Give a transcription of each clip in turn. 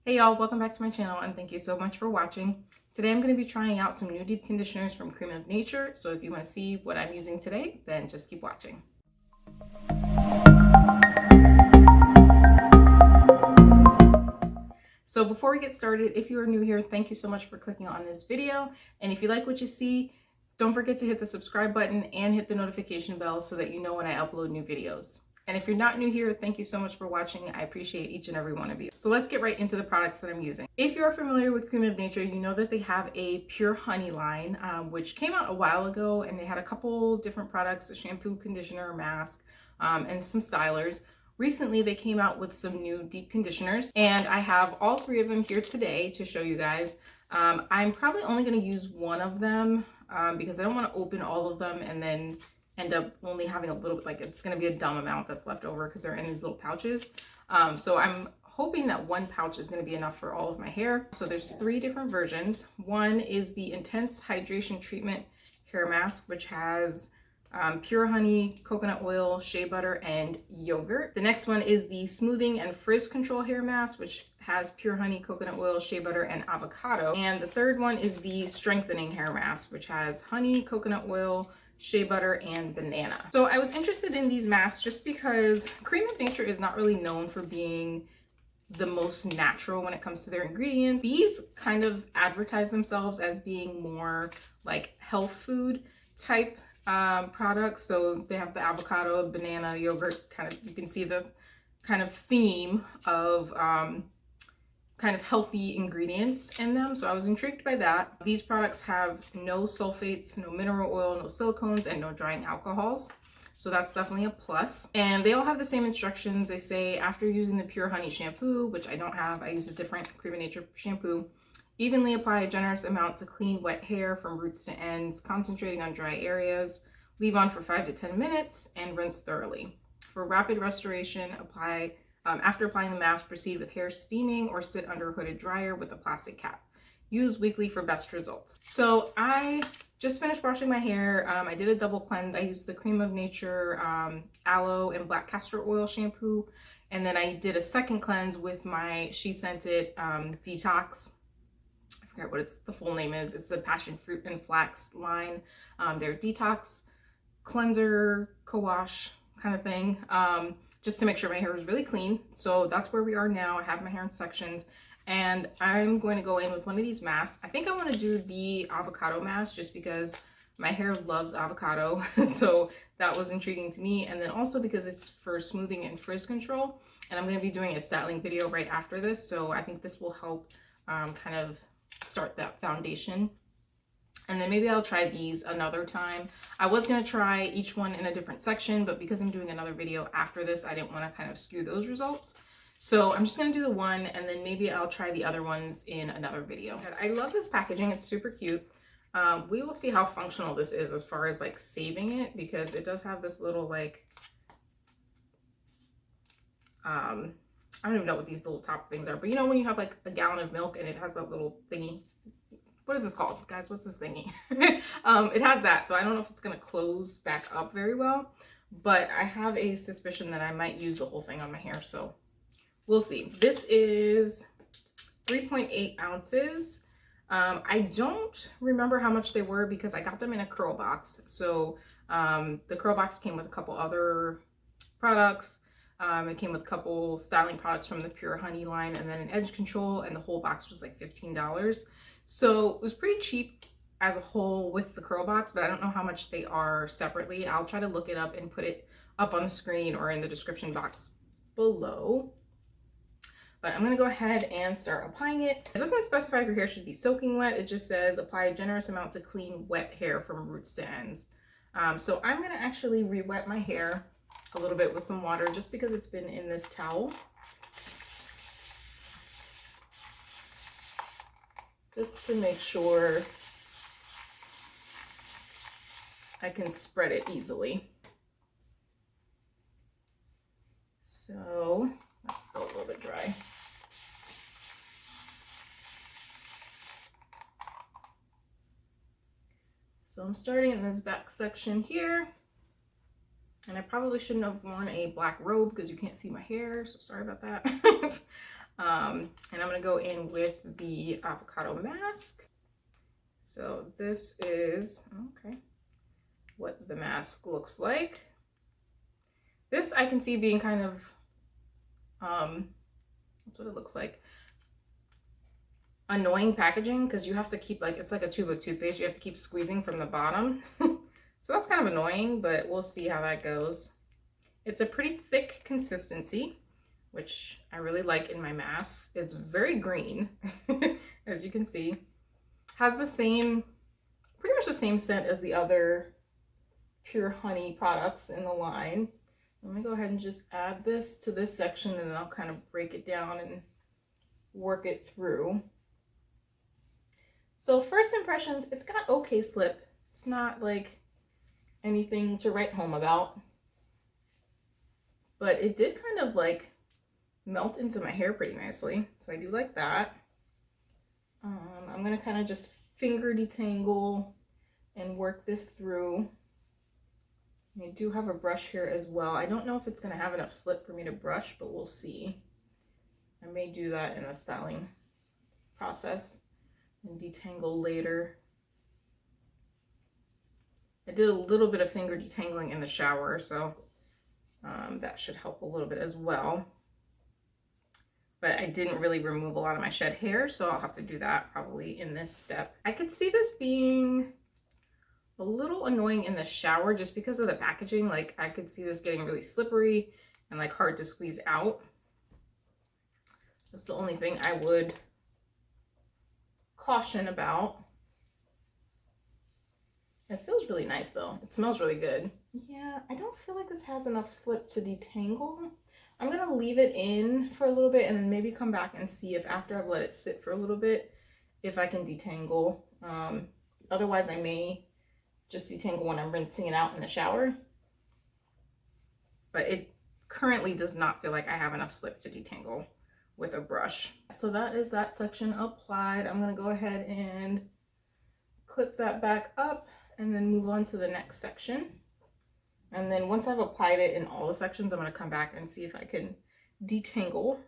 Hey y'all, welcome back to my channel and thank you so much for watching. Today I'm going to be trying out some new deep conditioners from Creme of Nature, so if you want to see what I'm using today, then just keep watching. So before we get started, if you are new here, thank you so much for clicking on this video, and if you like what you see, don't forget to hit the subscribe button and hit the notification bell so that you know when I upload new videos. And if you're not new here, thank you so much for watching. I appreciate each and every one of you. So let's get right into the products that I'm using. If you're familiar with Creme of Nature, you know that they have a pure honey line, which came out a while ago, and they had a couple different products, a shampoo, conditioner, mask, and some stylers. Recently, they came out with some new deep conditioners, and I have all three of them here today to show you guys. I'm probably only going to use one of them because I don't want to open all of them and then end up only having a little bit, like it's going to be a dumb amount that's left over because they're in these little pouches. So I'm hoping that one pouch is going to be enough for all of my hair. So there's three different versions. One is the Intense Hydration Treatment Hair Mask, which has pure honey, coconut oil, shea butter, and yogurt. The next one is the Smoothing and Frizz Control Hair Mask, which has pure honey, coconut oil, shea butter, and avocado. And the third one is the Strengthening Hair Mask, which has honey, coconut oil, shea butter, and banana. So I was interested in these masks just because Creme of Nature is not really known for being the most natural when it comes to their ingredients. These kind of advertise themselves as being more like health food type products. So they have the avocado, banana, yogurt, kind of, you can see the kind of theme of kind of healthy ingredients in them. So I was intrigued by that. These products have no sulfates, no mineral oil, no silicones, and no drying alcohols. So that's definitely a plus. And they all have the same instructions. They say after using the pure honey shampoo, which I don't have, I use a different Creme of Nature shampoo, evenly apply a generous amount to clean wet hair from roots to ends, concentrating on dry areas. Leave on for 5 to 10 minutes and rinse thoroughly. For rapid restoration, after applying the mask, proceed with hair steaming or sit under a hooded dryer with a plastic cap. Use weekly for best results. So I just finished washing my hair. I did a double cleanse. I used the Creme of Nature aloe and black castor oil shampoo. And then I did a second cleanse with my She Scented Detox. I forget what the full name is. It's the Passion Fruit and Flax line. Their detox cleanser, co-wash kind of thing. Just to make sure my hair is really clean. So that's where we are now. I have my hair in sections, and I'm going to go in with one of these masks. I think I want to do the avocado mask just because my hair loves avocado. So that was intriguing to me. And then also because it's for smoothing and frizz control, and I'm going to be doing a styling video right after this. So I think this will help kind of start that foundation. And then maybe I'll try these another time. I was going to try each one in a different section, but because I'm doing another video after this, I didn't want to kind of skew those results. So I'm just going to do the one, and then maybe I'll try the other ones in another video. I love this packaging. It's super cute. We will see how functional this is as far as like saving it, because it does have this little like, I don't even know what these little top things are, but you know when you have like a gallon of milk and it has that little thingy. What is this called, guys? What's this thingy? It has that, so I don't know if it's going to close back up very well, but I have a suspicion that I might use the whole thing on my hair, so we'll see. This is 3.8 ounces. I don't remember how much they were because I got them in a Curlbox. So the Curlbox came with a couple other products. It came with a couple styling products from the Pure Honey line, and then an edge control, and the whole box was like $15. So it was pretty cheap as a whole with the Curlbox, but I don't know how much they are separately. I'll try to look it up and put it up on the screen or in the description box below. But I'm going to go ahead and start applying it. It doesn't specify if your hair should be soaking wet. It just says apply a generous amount to clean wet hair from roots to ends. So I'm going to actually re-wet my hair a little bit with some water just because it's been in this towel. Just to make sure I can spread it easily. So that's still a little bit dry. So I'm starting in this back section here. And I probably shouldn't have worn a black robe because you can't see my hair, so sorry about that. And I'm gonna go in with the avocado mask. So this is, okay, what the mask looks like. This I can see being kind of, that's what it looks like. Annoying packaging, because you have to keep, like, it's like a tube of toothpaste. You have to keep squeezing from the bottom. So that's kind of annoying, but we'll see how that goes. It's a pretty thick consistency, which I really like in my masks. It's very green, as you can see. Has the same, pretty much the same scent as the other pure honey products in the line. Let me go ahead and just add this to this section, and then I'll kind of break it down and work it through. So first impressions, it's got okay slip. It's not like anything to write home about, but it did kind of like melt into my hair pretty nicely, so I do like that. I'm gonna kind of just finger detangle and work this through. I do have a brush here as well. I don't know if it's gonna have enough slip for me to brush, but we'll see. I may do that in the styling process and detangle later. I did a little bit of finger detangling in the shower, so that should help a little bit as well. But I didn't really remove a lot of my shed hair, so I'll have to do that probably in this step. I could see this being a little annoying in the shower just because of the packaging. Like, I could see this getting really slippery and like hard to squeeze out. That's the only thing I would caution about. It feels really nice though. It smells really good. Yeah, I don't feel like this has enough slip to detangle. I'm gonna leave it in for a little bit and then maybe come back and see if after I've let it sit for a little bit, if I can detangle. Otherwise I may just detangle when I'm rinsing it out in the shower. But it currently does not feel like I have enough slip to detangle with a brush. So that is that section applied. I'm gonna go ahead and clip that back up and then move on to the next section. And then once I've applied it in all the sections, I'm gonna come back and see if I can detangle.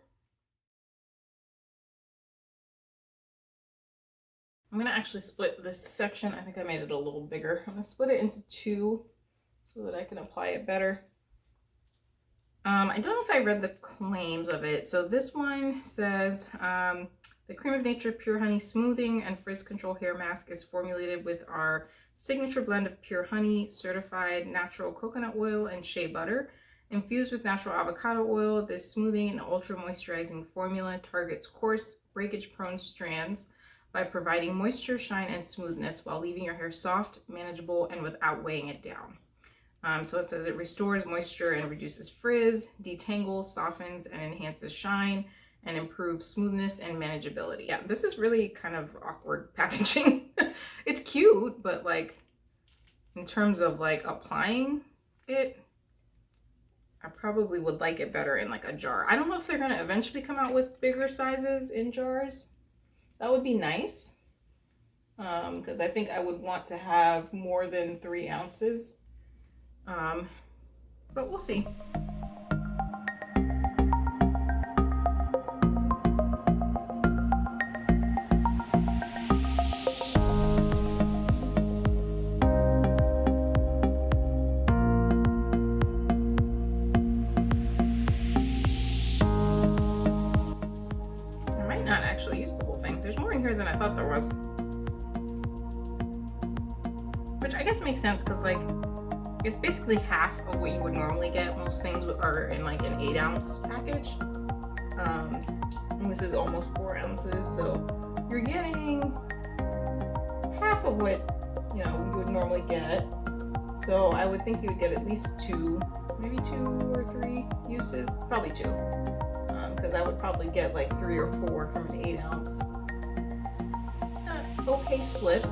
I'm gonna actually split this section. I think I made it a little bigger. I'm gonna split it into two so that I can apply it better. I don't know if I read the claims of it. So this one says, the Creme of Nature Pure Honey Smoothing and Frizz Control Hair Mask is formulated with our signature blend of pure honey, certified natural coconut oil, and shea butter. Infused with natural avocado oil, this smoothing and ultra moisturizing formula targets coarse, breakage-prone strands by providing moisture, shine, and smoothness while leaving your hair soft, manageable, and without weighing it down. So it says it restores moisture and reduces frizz, detangles, softens, and enhances shine, and improves smoothness and manageability. Yeah, this is really kind of awkward packaging. It's cute, but like in terms of like applying it, I probably would like it better in like a jar. I don't know if they're gonna eventually come out with bigger sizes in jars. That would be nice, because I think I would want to have more than 3 ounces. But we'll see. I might not actually use the whole thing. There's more in here than I thought there was. Which I guess makes sense because like it's basically half of what you would normally get. Most things are in like an 8-ounce package. And this is almost 4 ounces, so you're getting half of what, you know, you would normally get. So I would think you would get at least 2, maybe 2 or 3 uses, probably 2. Because I would probably get like 3 or 4 from an 8-ounce. Okay slip.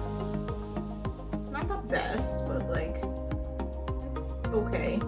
Not the best, but like, it's okay.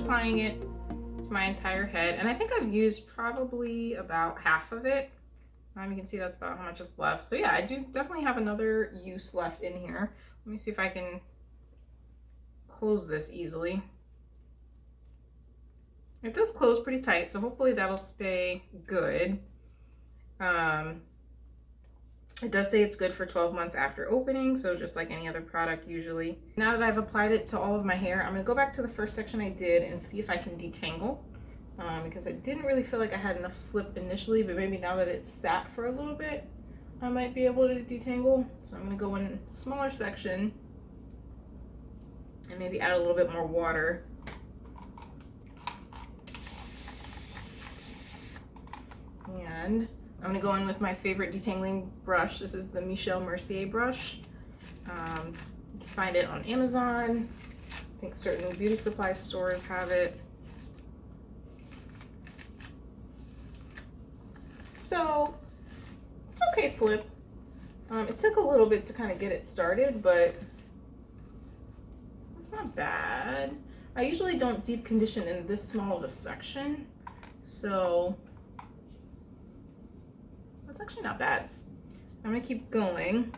applying it to my entire head. And I think I've used probably about half of it. You can see that's about how much is left. So yeah, I do definitely have another use left in here. Let me see if I can close this easily. It does close pretty tight, so hopefully that'll stay good. It does say it's good for 12 months after opening, so just like any other product usually. Now that I've applied it to all of my hair, I'm gonna go back to the first section I did and see if I can detangle. Because I didn't really feel like I had enough slip initially, but maybe now that it's sat for a little bit, I might be able to detangle. So I'm gonna go in a smaller section and maybe add a little bit more water. And I'm gonna go in with my favorite detangling brush. This is the Michel Mercier brush. You can find it on Amazon. I think certain beauty supply stores have it. So it's okay slip. It took a little bit to kind of get it started, but it's not bad. I usually don't deep condition in this small of a section, so it's actually not bad. I'm gonna keep going.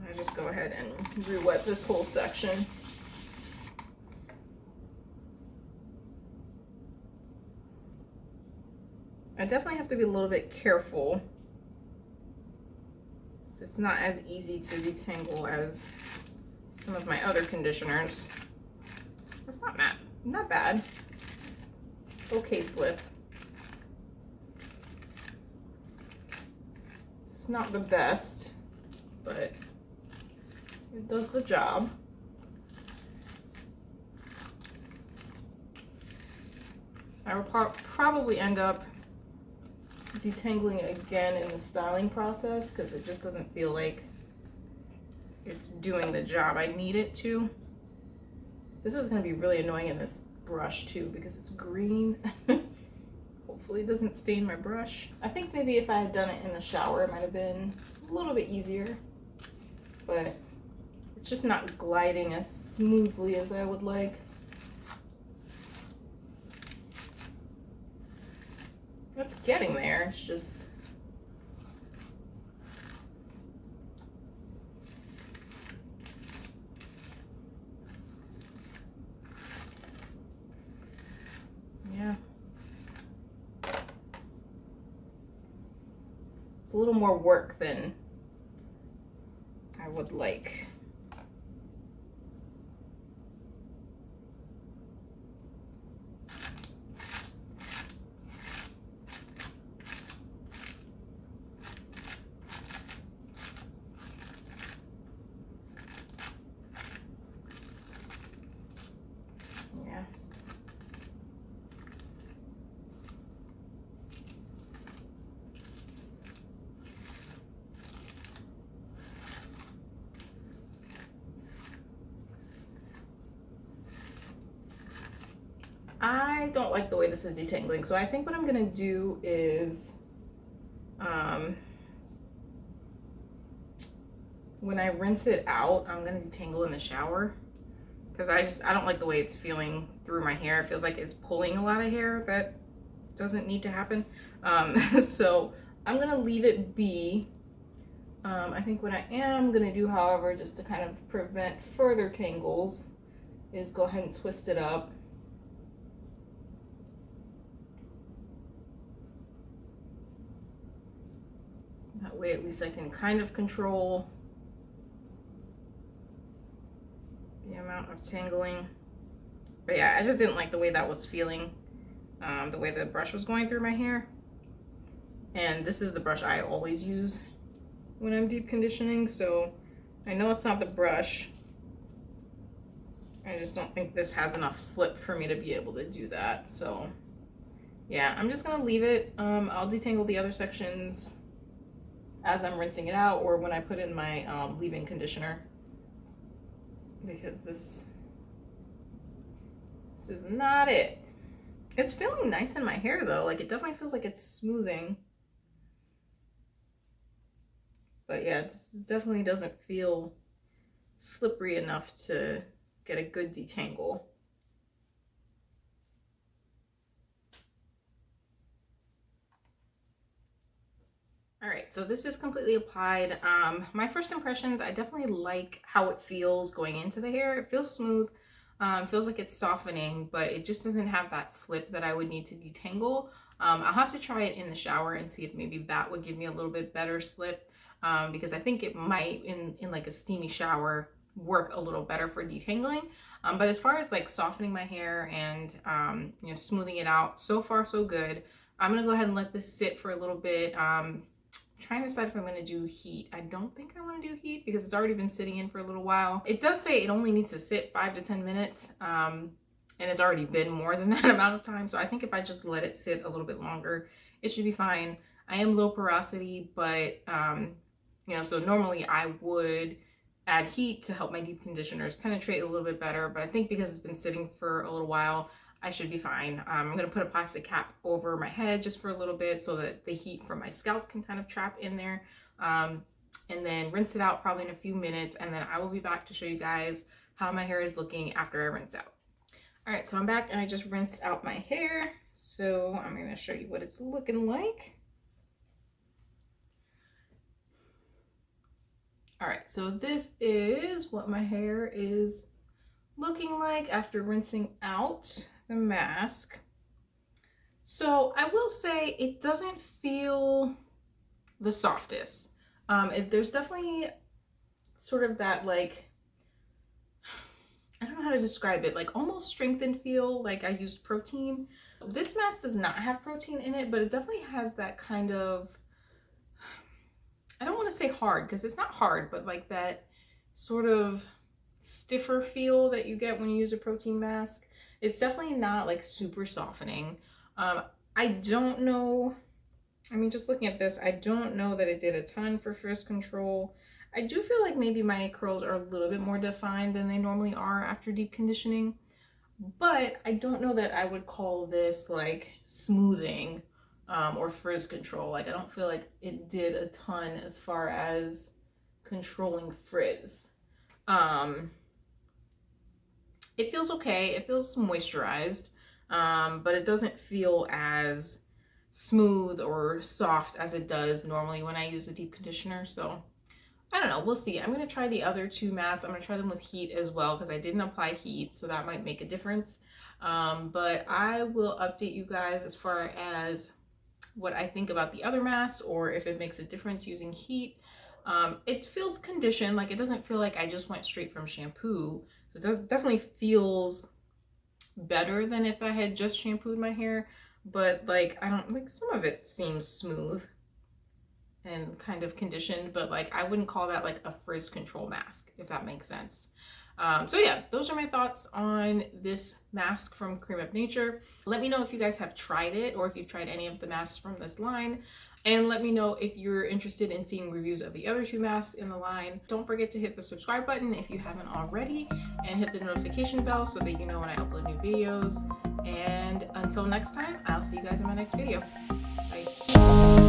I just go ahead and re-wet this whole section. I definitely have to be a little bit careful. It's not as easy to detangle as some of my other conditioners. It's not bad. Okay slip. It's not the best, but it does the job. I will probably end up detangling again in the styling process because it just doesn't feel like it's doing the job I need it to. This is going to be really annoying in this brush too because it's green. Hopefully it doesn't stain my brush. I think maybe if I had done it in the shower it might have been a little bit easier, but it's just not gliding as smoothly as I would like. It's getting there, it's just yeah. It's a little more work than I would like. Yeah. I don't like the way this is detangling, so I think what I'm gonna do is when I rinse it out, I'm gonna detangle in the shower because I don't like the way it's feeling through my hair. It feels like it's pulling a lot of hair that doesn't need to happen. So I'm gonna leave it be. I think what I am gonna do, however, just to kind of prevent further tangles, is go ahead and twist it up. That way at least I can kind of control the amount of tangling. But yeah, I just didn't like the way that was feeling, the way the brush was going through my hair. And this is the brush I always use when I'm deep conditioning, so I know it's not the brush. I just don't think this has enough slip for me to be able to do that. So yeah, I'm just gonna leave it. I'll detangle the other sections as I'm rinsing it out or when I put in my leave-in conditioner, because this is not it. It's feeling nice in my hair though. Like it definitely feels like it's smoothing. But yeah, it definitely doesn't feel slippery enough to get a good detangle. right, so this is completely applied. My first impressions, I definitely like how it feels going into the hair. It feels smooth, feels like it's softening, but it just doesn't have that slip that I would need to detangle. I'll have to try it in the shower and see if maybe that would give me a little bit better slip, because I think it might in like a steamy shower work a little better for detangling. But as far as like softening my hair and you know, smoothing it out, so far so good. I'm gonna go ahead and let this sit for a little bit. Trying to decide if I'm going to do heat. I don't think I want to do heat because it's already been sitting in for a little while. It does say it only needs to sit 5 to 10 minutes, and it's already been more than that amount of time. So I think if I just let it sit a little bit longer, it should be fine. I am low porosity, but you know, so normally I would add heat to help my deep conditioners penetrate a little bit better, but I think because it's been sitting for a little while, I should be fine. I'm gonna put a plastic cap over my head just for a little bit so that the heat from my scalp can kind of trap in there. And then rinse it out probably in a few minutes, and then I will be back to show you guys how my hair is looking after I rinse out. All right, so I'm back and I just rinsed out my hair. So I'm gonna show you what it's looking like. All right, so this is what my hair is looking like after rinsing out the mask. So I will say it doesn't feel the softest. There's definitely sort of that, like, I don't know how to describe it, like almost strengthened feel, like I used protein. This mask does not have protein in it, but it definitely has that kind of, I don't want to say hard because it's not hard, but like that sort of stiffer feel that you get when you use a protein mask. It's definitely not like super softening. I don't know, I mean, just looking at this, I don't know that it did a ton for frizz control. I do feel like maybe my curls are a little bit more defined than they normally are after deep conditioning, but I don't know that I would call this like smoothing or frizz control. Like, I don't feel like it did a ton as far as controlling frizz. It feels okay. It feels moisturized, but it doesn't feel as smooth or soft as it does normally when I use a deep conditioner. So I don't know, we'll see. I'm gonna try the other two masks. I'm gonna try them with heat as well because I didn't apply heat, so that might make a difference. But I will update you guys as far as what I think about the other masks or if it makes a difference using heat. It feels conditioned, like it doesn't feel like I just went straight from shampoo. So it definitely feels better than if I had just shampooed my hair, but like, I don't, like, some of it seems smooth and kind of conditioned, but like, I wouldn't call that like a frizz control mask, if that makes sense. So yeah, those are my thoughts on this mask from Creme of Nature. Let me know if you guys have tried it or if you've tried any of the masks from this line. And let me know if you're interested in seeing reviews of the other two masks in the line. Don't forget to hit the subscribe button if you haven't already, and hit the notification bell so that you know when I upload new videos. And until next time, I'll see you guys in my next video. Bye.